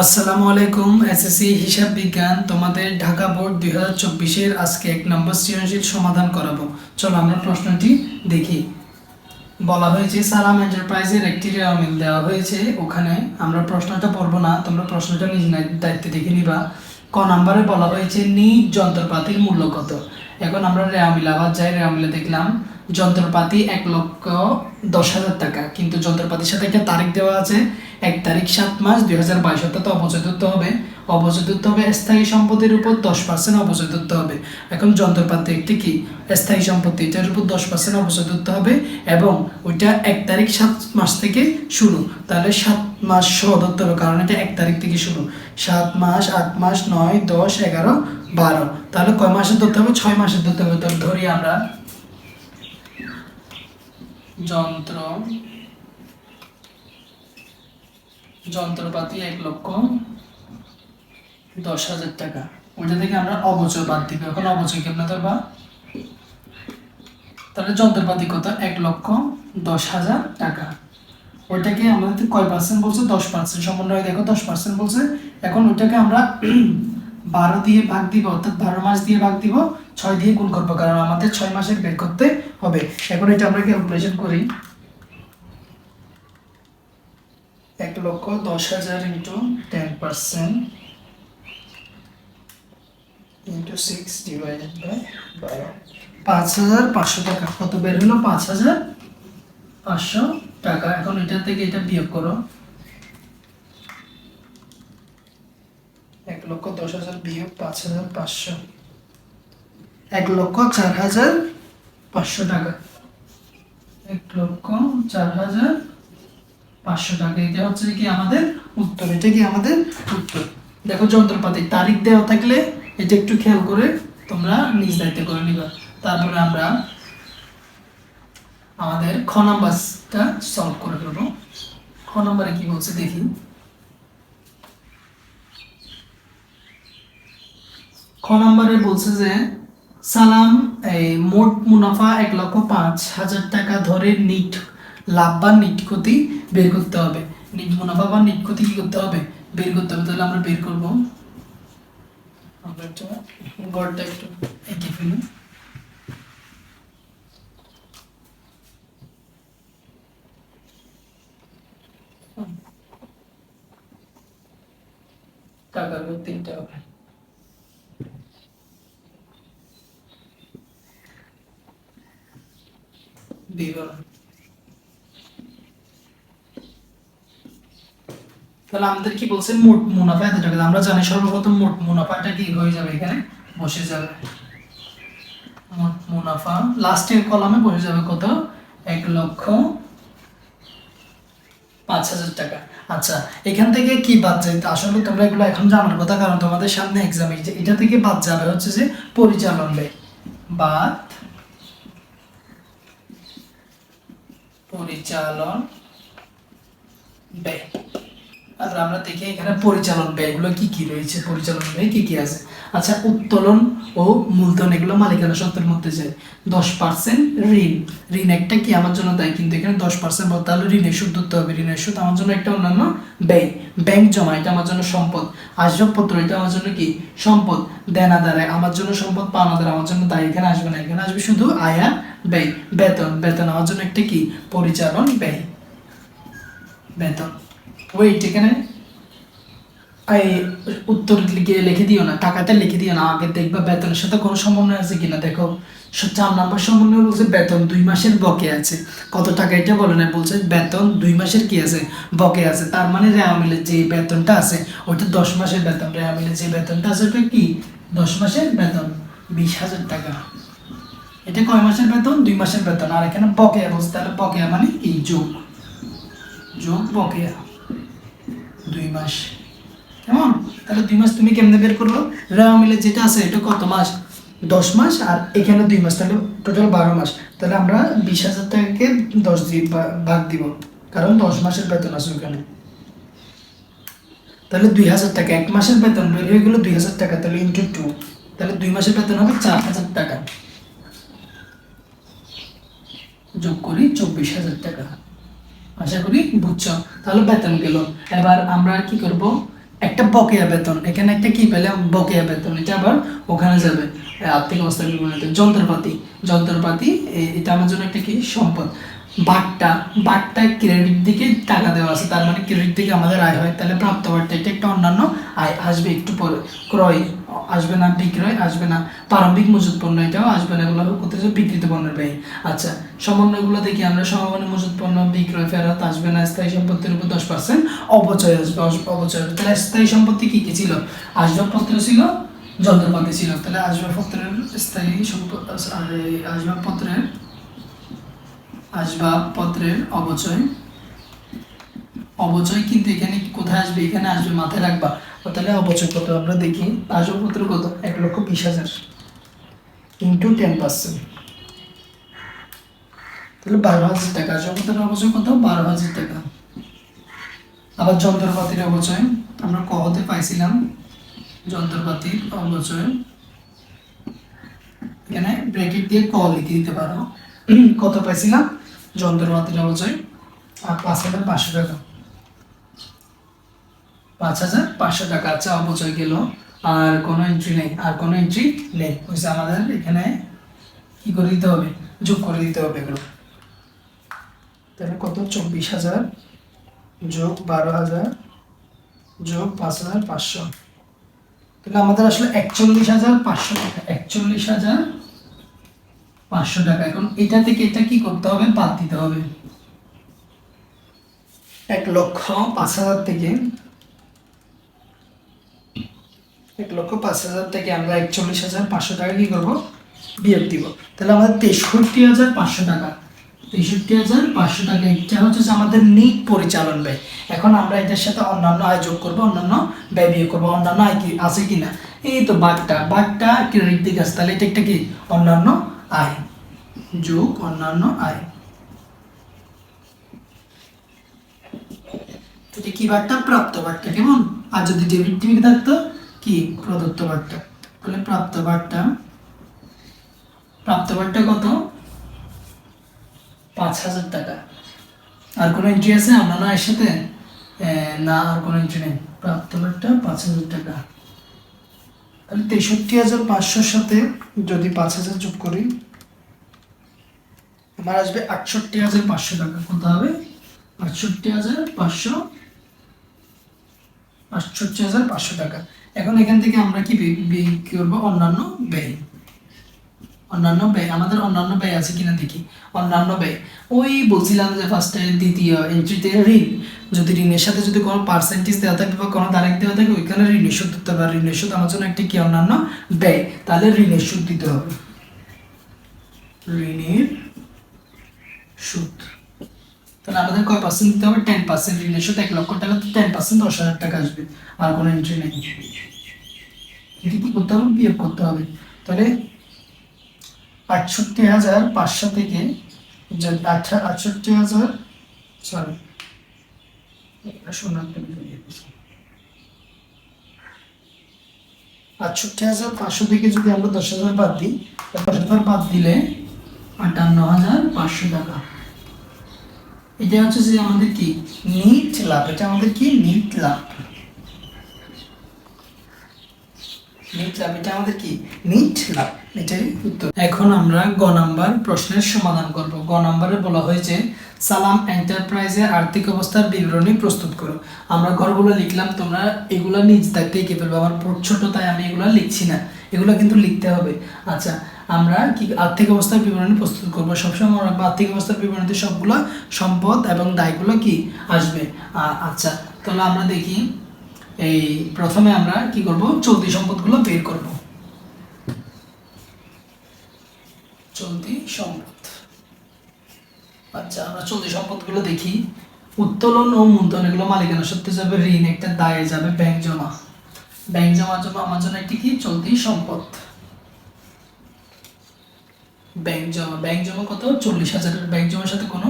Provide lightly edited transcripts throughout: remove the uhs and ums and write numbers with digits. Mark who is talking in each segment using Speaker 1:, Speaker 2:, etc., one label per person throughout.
Speaker 1: আসসালামু আলাইকুম। এসএসসি হিসাব বিজ্ঞান তোমাদের ঢাকা বোর্ড 2024-এর আজকে 1 নম্বর সৃজনশীল সমাধান করাবো। চলো আমরা প্রশ্নটি দেখি। বলা হয়েছে সালাম এন্টারপ্রাইজের একটি রেওয়া মিল দেওয়া হয়েছে। ওখানে আমরা প্রশ্নটা পড়বো না, তোমরা প্রশ্নটা নিজ দায়িত্বে দেখে নিবা। ক নম্বরে বলা হয়েছে নিজ যন্ত্রপাতির মূল্য কত। এখন আমরা রেওয়া মিল আবার যাই, রেওয়া মিলে দেখলাম যন্ত্রপাতি 1,10,000 টাকা, কিন্তু যন্ত্রপাতির সাথে একটা তারিখ দেওয়া আছে 1 তারিখ 7 মাস 2022, অর্থাৎ অবচয় ধরতে হবে। অবচয় ধরতে হবে স্থায়ী সম্পত্তির উপর 10% অবচয় ধরতে হবে। এখন যন্ত্রপাতি একটি কি স্থায়ী সম্পত্তি, এটার উপর 10% অবচয় ধরতে হবে এবং ওইটা 1 তারিখ 7 মাস থেকে শুরু। তাহলে 7 মাস সহ ধরতে হবে, কারণ এটা 1 তারিখ থেকে শুরু। 7 মাস 8 মাস 9 10 11 12, তাহলে কয় মাসে ধরতে হবে? 6 মাসে ধরতে হবে। তো ধরি আমরা যন্ত্রপাতি 1,10,000 টাকা, ওইটা থেকে আমরা অবচয় বাদ দিব। এখন অবচয় কেমন ধরবা? তাহলে যন্ত্রপাতি কত? 1,10,000 টাকা। ওইটাকে আমাদের কয় পার্সেন্ট বলছে? 10% সমন্বয় দেখো 10% বলছে। এখন ওইটাকে আমরা 12 দিয়ে ভাগ দিব, অর্থাৎ 12 মাস দিয়ে ভাগ দিব, 6 দিয়ে গুণ করবো, কারণ আমাদের 6 মাসের বের করতে হবে। এখন এটা আমরা ক্যালকুলেশন করি। 1,10,000 ইন্টু 10% ইন্টু 6 ডিভাইডেড বাই 12, 5,500 টাকা। কত বের হলো? 5,500 টাকা। এখন এটা থেকে এটা বিয়োগ করো। 1,10,000 বিয়োগ 5,500, 1,04,500 টাকা। 1,04,500 টাকা, এটা হচ্ছে কি আমাদের উত্তর। এটা কি আমাদের উত্তর। দেখো যন্ত্রপাতির তারিখ দেওয়া থাকলে এটা একটু খেয়াল করে তোমরা নিজ দায়িত্ব করে নিবা। তারপরে আমরা আমাদের খ নাম্বারটা সলভ করে ফেলবো। খ নাম্বারে কি বলছে দেখি। খ নাম্বারে বলছে যে সালাম মোট মুনাফা 1,05,000 টাকা ধরে নিট লাভ বা নিট ক্ষতি বের করতে হবে। নিট মুনাফা বা নিট ক্ষতি কি করতে হবে? বের করতে হবে। তাহলে আমরা বের করবো। আমরা একটা গড়টা একটু এঁকে ফেলি। টাকার উপর 3টা হবে। বিবরণ। তাহলে আমাদের কি বলছে? মোট মুনাফা এত টাকা। আমরা জানি সর্বপ্রথম মোট মুনাফাটা কি হয়ে যাবে, এখানে বসে যাবে। মোট মুনাফা লাস্টের কলামে বসে যাবে কত? 1,05,000 টাকা। আচ্ছা, এখান থেকে কি বাদ যায়? আসলে তোমরা এগুলো এখন জানার কথা, কারণ তোমাদের সামনে এক্সাম। এটা থেকে বাদ যাবে হচ্ছে যে পরিচালন ব্যয়। বাদ পরিচালন ব্যয়। আর আমরা দেখি এখানে পরিচালন ব্যয়গুলো কি কি রয়েছে। পরিচালন ব্যয় কি কি আছে? আচ্ছা, উত্তোলন ও মূলধন এগুলো মালিকানা সত্ত্বের মধ্যে যায়। 10% ঋণ। ঋণ একটা কি আমার জন্য দায়ী, কিন্তু এখানে 10% বলতে হলে ঋণের সুদ ধরতে হবে। ঋণের সুদ আমার জন্য একটা অন্যান্য ব্যয়। ব্যাংক জমা এটা আমার জন্য সম্পদ। আসবাবপত্র এটা আমার জন্য কি সম্পদ। দেনাদার আমার জন্য সম্পদ, পাওনাদার আমার জন্য দায়ী। এখানে আসবে না, এখানে আসবে শুধু আয় আর ব্যয়। বেতন, বেতন আমার জন্য একটা কি পরিচালন ব্যয়। বেতন। ওয়েট, এখানে এই উত্তর লিখে দিও না, টাকাটা লিখে দিও না, আগে দেখবা বেতনের সাথে কোনো সমন্বয় আছে কিনা। দেখো 4 নম্বর সমন্বয় বলছে বেতন 2 মাসের বকে আছে। কত টাকা এটা বলে না, বলছে বেতন 2 মাসের কি আছে বকে আছে। তার মানে রেওয়া মিলে যে বেতনটা আছে ওইটা 10 মাসের বেতন। রেওয়া মিলে যে বেতনটা আছে ওটা কি 10 মাসের বেতন, 20,000 টাকা। এটা কয় মাসের বেতন? 2 মাসের বেতন। আর এখানে বকেয়া বলছে, তাহলে বকেয়া মানে কি যোগ বকেয়া 2 মাস। কেমন? তাহলে 2 মাস তুমি কেমনে বের করলো? রেওয়া মিলে যেটা আছে এটা কত মাস? 10 মাস, আর এখানে 2 মাস, তাহলে টোটাল 12 মাস। তাহলে আমরা 20,000 টাকাকে 10 দিয়ে ভাগ দিব, কারণ 10 মাসের বেতন আছে ওখানে। তাহলে 2,000 টাকা, 1 মাসের বেতন বের হয়ে গেলো 2,000 টাকা, তাহলে ইন্টু 2, তাহলে 2 মাসের বেতন হবে 4,000 টাকা। যোগ করি 24,000 টাকা। আশা করি বুঝছো। তাহলে বেতন গেল। এবার আমরা কি করব? একটা বকেয়া বেতন, এখানে একটা কি পেলাম বকেয়া বেতন, এটা আবার ওখানে যাবে আর্থিক অবস্থার বিবরণীতে। যন্ত্রপাতি, যন্ত্রপাতি এটা আমার জন্য একটা কি সম্পদ। বাট্টা, বাট্টা ক্রেডিট দিকে টাকা দেওয়া আছে, তার মানে ক্রেডিট দিকে আমাদের আয় হয়, তাহলে প্রাপ্ত বাট্টা এটা একটা অন্যান্য আয় আসবে একটু পরে। ক্রয় আসবে না, বিক্রয় আসবে না, প্রারম্ভিক মজুত পণ্য এটাও আসবে না, এগুলো করতেছে বিক্রিত পণ্যের ব্যয়। আচ্ছা, সমন্বয়গুলো দেখি আমরা। সমমানের মজুত পণ্য, বিক্রয়, ফেরত আসবে না, স্থায়ী সম্পত্তির উপর 10% অবচয় আসবে, অবচয় আসবে। তাহলে স্থায়ী সম্পত্তি কি কি ছিল? আসবাবপত্র ছিল, যন্ত্রপাতি ছিল। তাহলে আসবাবপত্রের স্থায়ী সম্পদ, আসবাবপত্রের আসবাবপত্রের অবচয়, অবচয় কিন্তু এখানে কোথায় আসবে? এখানে আসবে, মাথায় রাখবা। তাহলে অবচয় কত আমরা দেখি। আসবাবপত্র কত? 1,20,000 ইন্টু 10%, তাহলে 12,000 টাকা। আসবাবপত্রের অবচয় কত? 12,000 টাকা। আবার যন্ত্রপাতির অবচয় আমরা ক হতে পাইছিলাম, যন্ত্রপাতির অবচয় এখানে ব্র্যাকেট দিয়ে ক লিখে দিতে পারো। কত পাইছিলাম? যন্ত্রপাতির অবচয় 5,500 টাকা, 5,500 টাকা। আচ্ছা, অবচয় গেল, আর কোনো এন্ট্রি নেই, আর কোনো এন্ট্রি নেই। হয়েছে, আমাদের এখানে কি করে দিতে হবে? যোগ করে দিতে হবে এগুলো। তাহলে কত? 24,000 যোগ 12,000 যোগ 5,500, তাহলে আমাদের আসলে 41,500 টাকা, 41,500 টাকা। এখন এটা থেকে এটা কি করতে হবে? বাদ দিতে হবে। 1,05,000 থেকে, 1,05,000 থেকে আমরা 41,500 টাকা কি করবো? বিয়োগ দিব। তাহলে আমাদের 63,500 টাকা, 63,500 টাকা। এটা হচ্ছে যে আমাদের নিট পরিচালন ব্যয়। এখন আমরা এটার সাথে অন্যান্য আয় যোগ করবো, অন্যান্য ব্যয় বিয়োগ করবো। অন্যান্য আয় কি আছে কিনা? এই তো বাট্টা, বাট্টা ক্রেডিট দিকে আছে, তাহলে এটা একটা কি? অন্যান্য আয় যোগ অন্যান্য আয়। এটা কি বাট্টা? প্রাপ্ত বাট্টা, কেমন? আর যদি ডেবিট দিকে থাকতো কি? প্রদত্ত বাট্টা। তাহলে প্রাপ্ত বাট্টা, প্রাপ্ত বাট্টা কত? 5,000 টাকা। আর কোনো এন্ট্রি আছে অন্যান্য আয়ের সাথে? না, আর কোনো এন্ট্রি নেই। প্রাপ্ত বাট্টা 5,000 টাকা। তাহলে 63,500 সাথে যদি 5,000 যোগ করি, আমার আসবে 68,500 টাকা। কত হবে? 68,500, 68,500 টাকা। এখন এখান থেকে আমরা কি করবো? অন্যান্য ব্যয়। অন্যান্য ব্যয়, আমাদের অন্যান্য ব্যয় আছে কিনা দেখি। অন্যান্য ব্যয়, ওই বলছিলাম যে ফার্স্টে দ্বিতীয় এন্ট্রিতে ঋণ, যদি ঋণের সাথে যদি কোনো পার্সেন্টেজ দেওয়া থাকে বা কোনো তারিখ দেওয়া থাকে, ওইখানে ঋণের সুদ দিতে হবে। ঋণের সুদ আমার জন্য একটা কি? অন্যান্য ব্যয়। তাহলে ঋণের সুদ দিতে হবে, ঋণের সুদ। তাহলে আমাদের কয় পার্সেন্ট দিতে হবে? 10%। ঋণের সুদ 1,00,000 টাকা, 10% 10,000 টাকা আসবে, আর কোনো এন্ট্রি নেই। এটি কি করতে হবে? বিয়োগ করতে হবে। তাহলে 68,500 থেকে, 68,000, সরি 68,500 থেকে যদি আমরা 10,000 বাদ দিই, 10,000 বাদ দিলে 58,500 টাকা। এটা হচ্ছে যে আমাদের কি? নিট লাভ। এটা আমাদের কি? নিট লাভ। নিট লাভ, এটা আমাদের কি? নিট লাভ। এটাই উত্তর। এখন আমরা গ নাম্বার প্রশ্নের সমাধান করব। গ নাম্বারে বলা হয়েছে সালাম এন্টারপ্রাইজের আর্থিক অবস্থার বিবরণী প্রস্তুত করো। আমরা ঘরগুলো লিখলাম, তোমরা এগুলো নিজ দায়িত্বে এঁকে ফেলবে। আমার বোর্ড ছোট, তাই আমি এগুলো লিখছি না, এগুলো কিন্তু লিখতে হবে। আচ্ছা, আমরা কি আর্থিক অবস্থার বিবরণী প্রস্তুত করব। সবসময় আর্থিক অবস্থার বিবরণীতে সবগুলো সম্পদ এবং দায়গুলো কি আসবে। আচ্ছা, তাহলে আমরা দেখি। এই প্রথমে আমরা কি করব? চলতি সম্পদগুলো বের করব। চলতি সম্পদ। আচ্ছা, আমরা চলতি সম্পদগুলো দেখি। উত্তোলন ও মূলধন, এগুলো মালিকানা সত্ত্বে যাবে, ঋণ একটা দায়ে যাবে, ব্যাংক জমা। ব্যাংক জমার জন্য আমার জন্য একটি কি? চলতি সম্পদ। ব্যাংক জমা, ব্যাংক জমা কত? 40,000। ব্যাংক জমার সাথে কোনো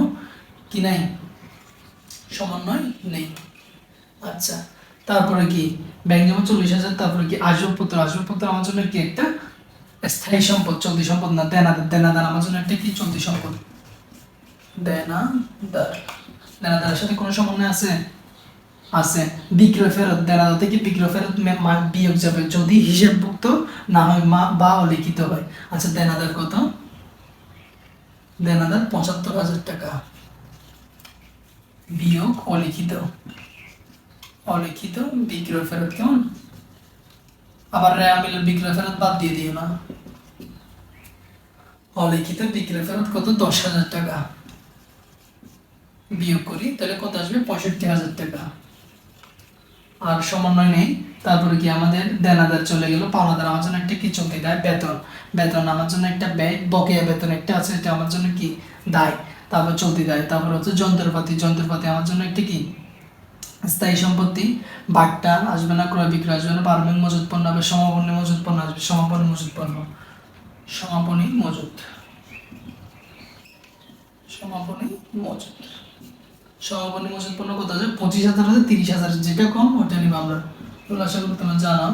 Speaker 1: কি নাই? সমন্বয় নেই। আচ্ছা, তারপরে কি? ব্যাংক জমা 40,000। তারপরে কি? আসবাবপত্র। আসবাবপত্র আমার জন্য কি? একটা স্থায়ী সম্পদ, চলতি সম্পদ না। দেনাদার, দেনাদার আমার জন্য একটা কি? চলতি সম্পদ। দেনাদার, দেনাদারের সাথে কোনো সমন্বয় আছে? আছে, বিক্রয় ফেরত দেনাদার থেকে বিক্রয় ফেরত বিয়োগ যাবে যদি হিসাবভুক্ত না হয় বা অলিখিত হয়। আচ্ছা দেনাদার কত? দেনাদার ৭৫,০০০ টাকা বিয়োগ অলিখিত, অলিখিত বিক্রয় ফেরত, কেমন? আবার রেয়া মিলের বিক্রয় ফেরত বাদ দিয়ে দিও না। অলিখিত বিক্রয় ফেরত কত? ১০,০০০ টাকা বিয়োগ করি, তাহলে কত আসবে? ৬৫,০০০ টাকা। আর সমন্বয় নেই, তারপরে কি আমাদের দেনাদার চলে গেল। পাওনাদার আমার জন্য একটা কি চলতি দায়? বেতন। বেতন আমার জন্য একটা ব্যয়, বকেয়া বেতন একটা আছে, এটা আমার জন্য কি দায়। তারপর চলতি দায়, তারপর হচ্ছে যন্ত্রপাতি। যন্ত্রপাতি আমার জন্য একটা কি স্থায়ী সম্পত্তি। বাট্টা আসবে না, ক্রয় বিক্রয় আসবে না, পারমিক মজুত পণ্য হবে, সমাপনী মজুত পণ্য আসবে, সমাপনী মজুত পণ্য, সমাপনী মজুত, সমাপনী মজুত। সমাপনী মজুত পণ্য কত আছে? ২৫,০০০ আছে, ৩০,০০০, যেটা কম ওটা নিব আমরা। তাহলে আশা করি তোমরা জানো।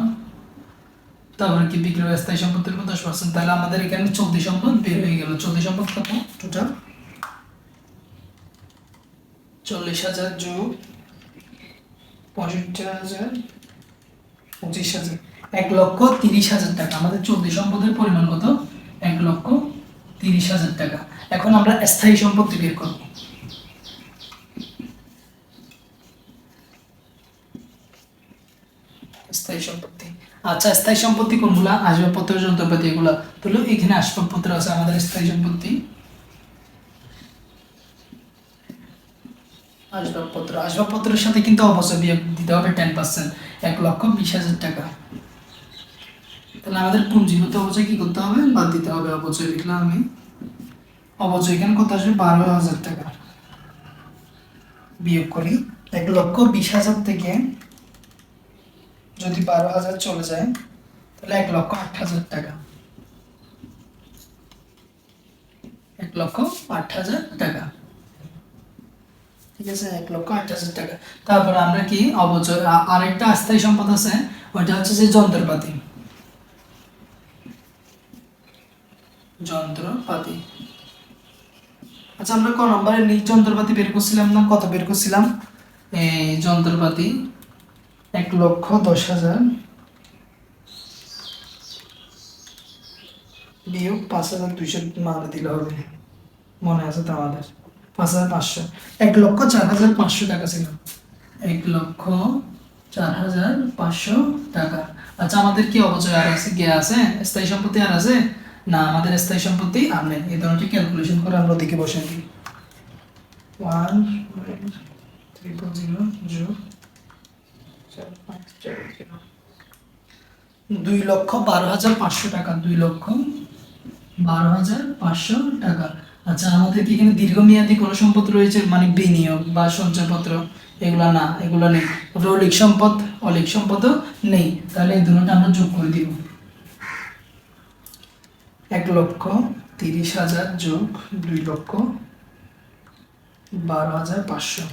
Speaker 1: তারপরে কি বিক্রয় স্থায়ী সম্পত্তির উপর 10%। তাহলে আমাদের এখানে চলতি সম্পদ বের হয়ে গেল। চলতি সম্পদ কত? টোটাল ৪০,০০০ যোগ ৬৫,০০০, ২৫,০০০, ১,৩০,০০০ টাকা। আমাদের চলতি সম্পদের পরিমাণ কত? ১,৩০,০০০ টাকা। এখন আমরা স্থায়ী সম্পত্তি বের করব। স্থায়ী সম্পত্তি, আচ্ছা স্থায়ী সম্পত্তি কোনগুলা? আসবাবপত্র, যন্ত্রপাতি, এগুলা। তাহলে এখানে আসবাবপত্র আছে আমাদের স্থায়ী সম্পত্তি। আসবাবপত্র, আসবাবপত্রের সাথে কিন্তু অবশ্যই বিয়োগ দিতে হবে 10%, ১,২০,০০০ টাকা। তাহলে আমাদের পুঞ্জিগত অবচয় কি করতে হবে? বাদ দিতে হবে। অবচয় লিখলাম আমি। অবচয় এখানে কত আসবে? ১২,০০০ টাকা বিয়োগ করি। ১,২০,০০০ থেকে যদি ১২,০০০ চলে যায় তাহলে ১,০৮,০০০ টাকা। ১,০৮,০০০ টাকা, ঠিক আছে, ১,০৮,০০০ টাকা। তারপর আমরা কি অবচয় আরেকটা অস্থায়ী সম্পদ আছে, ওইটা হচ্ছে যে যন্ত্রপাতি। যন্ত্রপাতি, আচ্ছা আমরা ক নম্বরে নিজ যন্ত্রপাতি বের করছিলাম না? কত বের করছিলাম? এই যন্ত্রপাতি ১,১০,০০০ বিয়োগ ৫,২০০ মানে দিলে হবে, মনে আছে তো আমাদের? ৫,৫০০, ১,০৪,৫০০ টাকা ছিল। ১,০৪,৫০০ টাকা। আচ্ছা আমাদের কি অবচয় আর আছে? গে আছে? স্থায়ী সম্পত্তি আর আছে না? আমাদের স্থায়ী সম্পত্তি আর নেই। এই ধরনের ক্যালকুলেশন করে আমরা দিকে বসে দিই। 1,300 যোগ 4,540, ২,১২,৫০০ টাকা। ২,১২,৫০০ টাকা। আচ্ছা আমাদের কি এখানে দীর্ঘমেয়াদী কোনো সম্পদ রয়েছে, মানে বিনিয়োগ বা সঞ্চয়পত্র? এগুলা না, এগুলো নেই। অলিক সম্পদ, অলিক সম্পদও নেই। তাহলে এই দুটোটা আমরা যোগ করে দিব। ১,৩০,০০০ যোগ ২,১২,৫০০,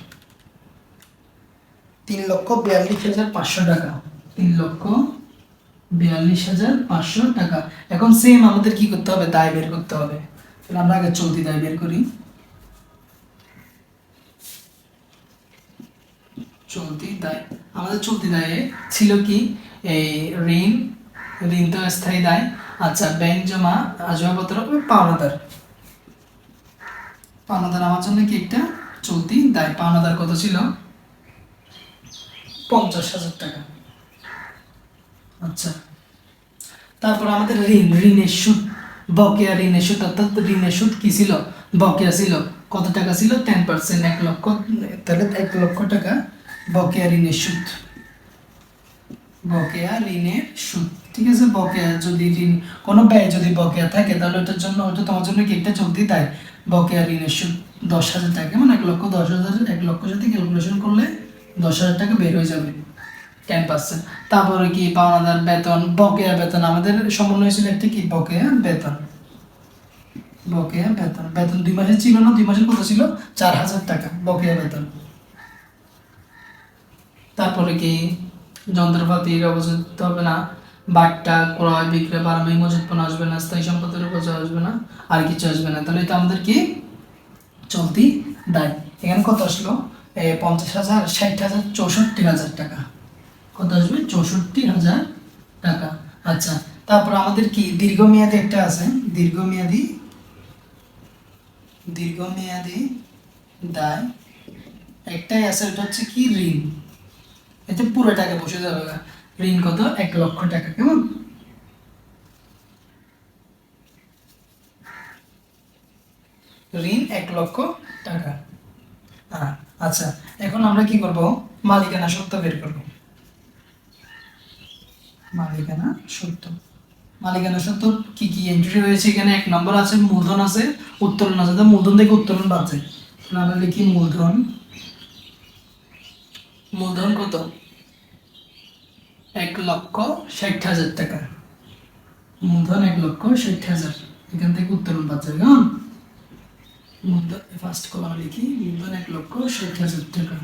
Speaker 1: ৩,৪২,৫০০ টাকা। ৩,৪২,৫০০ টাকা। এখন সেম আমাদের কি করতে হবে? দায় বের করতে হবে। তাহলে আমরা আগে চলতি দায় বের করি। চলতি দায়, আমাদের চলতি দায়ে ছিল কি? এই ঋণ, ঋণ তো স্থায়ী দায়। আচ্ছা ব্যাংক জমা, আসবাবপত্র, পাওনাদার। পাওনাদার আমার জন্য কি একটা চলতি দায়। পাওনাদার কত ছিল? ৫০,০০০ টাকা। আচ্ছা তারপর আমাদের ঋণ, ঋণের সুদ, বকেয়া ঋণের সুদ, অর্থাৎ ঋণের সুদ কি ছিল? বকেয়া ছিল। কত টাকা ছিল? 10%, ১,০০,০০০। তাহলে ১,০০,০০০ টাকা বকেয়া ঋণের সুদ। বকেয়া ঋণের সুদ, ঠিক আছে। বকেয়া যদি ঋণ, কোনো ব্যয় যদি বকেয়া থাকে তাহলে ওটার জন্য, ওটা তোমার জন্য কি একটা চলতি দায়। বকেয়া ঋণের সুদ ১০,০০০ টাকা, মানে ১,১০,০০০, ১,০০,০০০ সাথে ক্যালকুলেশন করলে ১০,০০০ টাকা বের হয়ে যাবে, 10%। তারপরে কি? পাওনাদার, বেতন, বকেয়া বেতন। আমাদের সমন্বয় ছিল একটা কি? বকেয়া বেতন। বকেয়া বেতন, বেতন ২ মাসের ছিল না? ২ মাসের কত ছিল? ৪,০০০ টাকা বকেয়া বেতন। তারপরে কি? যন্ত্রপাতির অবচয় হবে না, বাট্টা, ক্রয় বিক্রয়, পারমাণবিক মজুত পণ্য আসবে না, স্থায়ী সম্পদের অপচয় আসবে না, আর কিছু আসবে না। তাহলে এটা আমাদের কি? চলতি দায়। এখানে কত আসলো? 50,000, 60,000, 64,000 টাকা। কত আসবে? 64,000 টাকা। আচ্ছা, তারপর আমাদের কি দীর্ঘমেয়াদী একটা আছে, দীর্ঘমেয়াদী দীর্ঘমেয়াদী দায় একটাই আছে, ওটা হচ্ছে কি ঋণ। এতে পুরো টাকা বসে যাবে। ঋণ কত? 1,00,000 টাকা। কেমন? ঋণ 1,00,000 টাকা। হ্যাঁ, আচ্ছা, এখন আমরা কি করব? মালিকানা সত্ত্ব বের করব। মালিকানা সত্ত্ব, মালিকানা সত্ত্ব কি কি এন্ট্রি রয়েছে এখানে? 1 নম্বর আছে মূলধন আছে, উত্তোলন আছে। তো মূলধন থেকে উত্তোলন বাদ যায়, তাহলে আমরা লিখি মূলধন। মূলধন কত? 1,60,000 টাকা। মূলধন 1,60,000, এখান থেকে উত্তোলন বাদ যাবে। কেমন? মূলধন ফার্স্ট কলামে লিখি মূলধন 1,60,000 টাকা।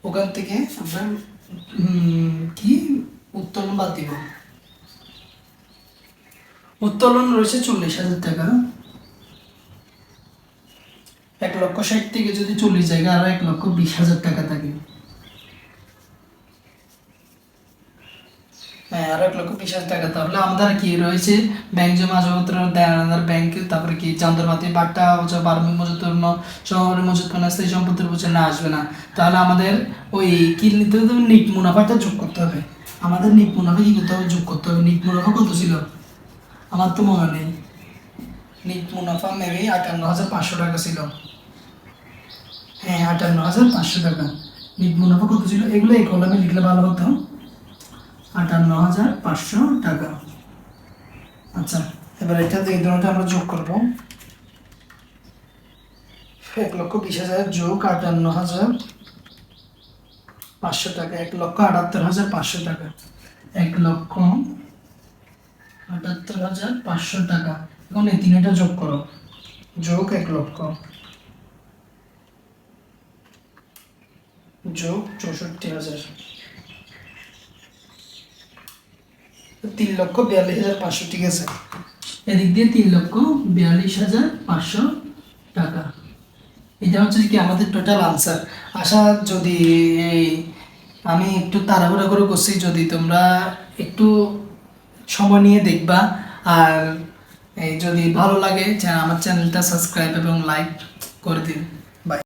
Speaker 1: ওখান থেকে আমরা কি উত্তোলন বাদ দিব। উত্তোলন রয়েছে 40,000 টাকা। 1,60,000 থেকে যদি 40 জায়গা আরো 1,20,000 টাকা থাকে। হ্যাঁ, আরো 1,20,000 টাকা। তাহলে আমাদের কি রয়েছে? ব্যাংক জমা আসবাবপত্র, দেনাদার ব্যাংক, তারপরে কি যন্ত্রপাতি, বাট্টা, বার্মিক মজুত পণ্য, শহরের মজুত পণ্য, স্থায়ী সম্পত্তির উপর না আসবে না। তাহলে আমাদের ওই কি নিতে হবে? নিট মুনাফাটা যোগ করতে হবে। আমাদের নিট মুনাফা কি করতে হবে? যোগ করতে হবে। নিট মুনাফা কত ছিল? আমার তো মনে নেই। নিট মুনাফা মেবি 58,500 টাকা ছিল। হ্যাঁ, 58,500 টাকা। নিট মুনাফা কত ছিল? এগুলো এই কলামে লিখলে ভালো হতো। 58,500 টাকা। আচ্ছা, এবার এটা এই দুটোটা আমরা যোগ করবো। 1,20,000 যোগ 58,500 টাকা, 1,78,500 টাকা। 1,78,500 টাকা। এখন এই তিনটা যোগ করো, যোগ 1,00,000 যোগ 64,000, 3,42,500। ঠিক আছে, এদিক দিয়ে 3,42,500 টাকা। এটা হচ্ছে কি আমাদের টোটাল আনসার। আশা যদি এই আমি একটু তাড়াহুড়া করে করছি, যদি তোমরা একটু সময় নিয়ে দেখবা, আর এই যদি ভালো লাগে আমার চ্যানেলটা সাবস্ক্রাইব এবং লাইক করে দিন।